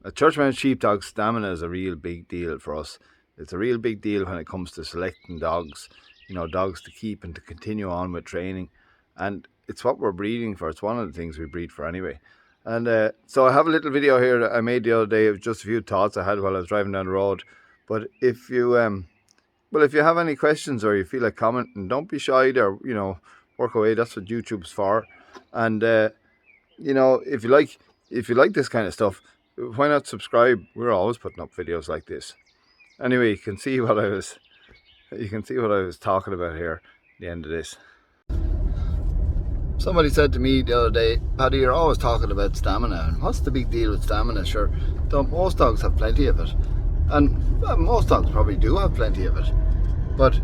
A Churchmount sheepdog stamina is a real big deal for us. It's a real big deal when it comes to selecting dogs, dogs to keep and to continue on with training. And it's what we're breeding for. It's one of the things we breed for anyway. And so I have a little video here that I made the other day of just a few thoughts I had while I was driving down the road. But if you if you have any questions or you feel like commenting, don't be shy there, work away. That's what YouTube's for. And if you like this kind of stuff, why not subscribe? We're always putting up videos like this. Anyway, you can see what I was talking about here at the end of this. Somebody said to me the other day, Paddy, you're always talking about stamina, and what's the big deal with stamina? Sure, most dogs have plenty of it, and most dogs probably do have plenty of it, but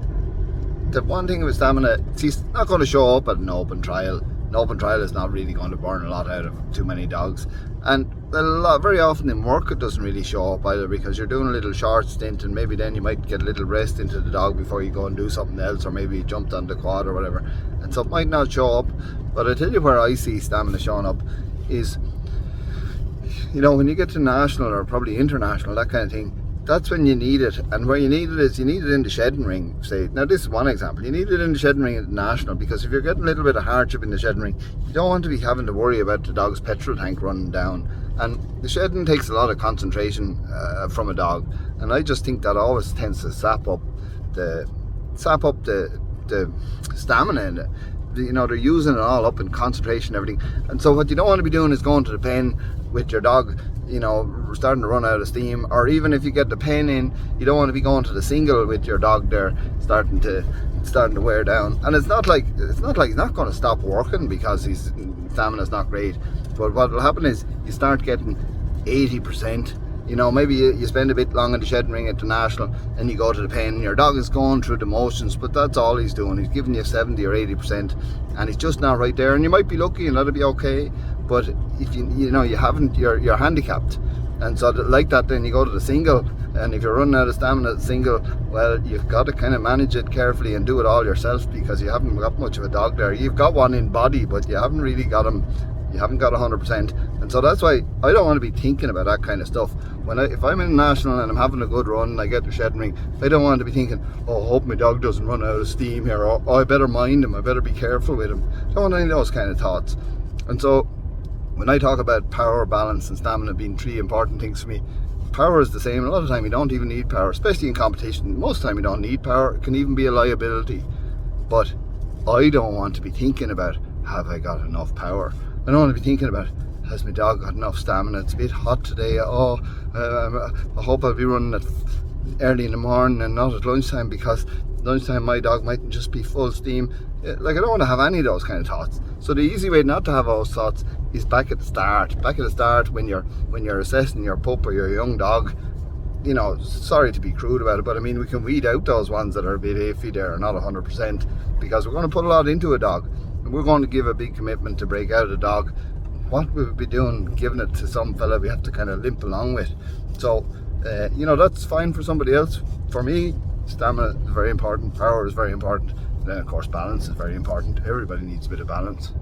the one thing with stamina, it's not going to show up at an open trial. An open trial is not really going to burn a lot out of too many dogs, and very often in work it doesn't really show up either, because you're doing a little short stint and maybe then you might get a little rest into the dog before you go and do something else, or maybe you jumped on the quad or whatever, and so it might not show up. But I tell you where I see stamina showing up is, when you get to national or probably international, that kind of thing, that's when you need it. And where you need it is, you need it in the shedding ring, say. Now this is one example. You need it in the shedding ring at the national, because if you're getting a little bit of hardship in the shedding ring, you don't want to be having to worry about the dog's petrol tank running down. And the shedding takes a lot of concentration from a dog, and I just think that always tends to sap up the stamina in it. They're using it all up in concentration and everything. And so what you don't want to be doing is going to the pen with your dog, starting to run out of steam. Or even if you get the pen in, you don't want to be going to the single with your dog there starting to wear down. And it's not like he's not going to stop working because his stamina's not great. But what will happen is you start getting 80%. Maybe you spend a bit long in the shedding ring at the national and you go to the pen and your dog is going through the motions, but that's all he's doing. He's giving you 70 or 80% and he's just not right there, and you might be lucky and that'll be okay, but if you haven't, you're handicapped. And so like that, then you go to the single, and if you're running out of stamina at the single, well, you've got to kind of manage it carefully and do it all yourself, because you haven't got much of a dog there. You've got one in body, but you haven't really got him. You haven't got 100%, and so that's why I don't want to be thinking about that kind of stuff. If I'm in national and I'm having a good run and I get the shedding ring, I don't want to be thinking, oh, I hope my dog doesn't run out of steam here, or oh, I better mind him, I better be careful with him. I don't want any of those kind of thoughts. And so when I talk about power, balance and stamina being three important things for me, power is the same. A lot of the time you don't even need power, especially in competition. Most of the time you don't need power. It can even be a liability, but I don't want to be thinking about, have I got enough power? I don't want to be thinking about, has my dog got enough stamina? It's a bit hot today. I hope I'll be running at early in the morning and not at lunchtime, because lunchtime my dog mightn't just be full steam. Like, I don't want to have any of those kind of thoughts. So the easy way not to have those thoughts is back at the start. Back at the start, when you're assessing your pup or your young dog. Sorry to be crude about it, but I mean, we can weed out those ones that are a bit iffy there, or not 100%, because we're going to put a lot into a dog. We're going to give a big commitment to break out a dog. What we would be doing, giving it to some fella we have to kind of limp along with. So, that's fine for somebody else. For me, stamina is very important, power is very important, and then of course balance is very important. Everybody needs a bit of balance.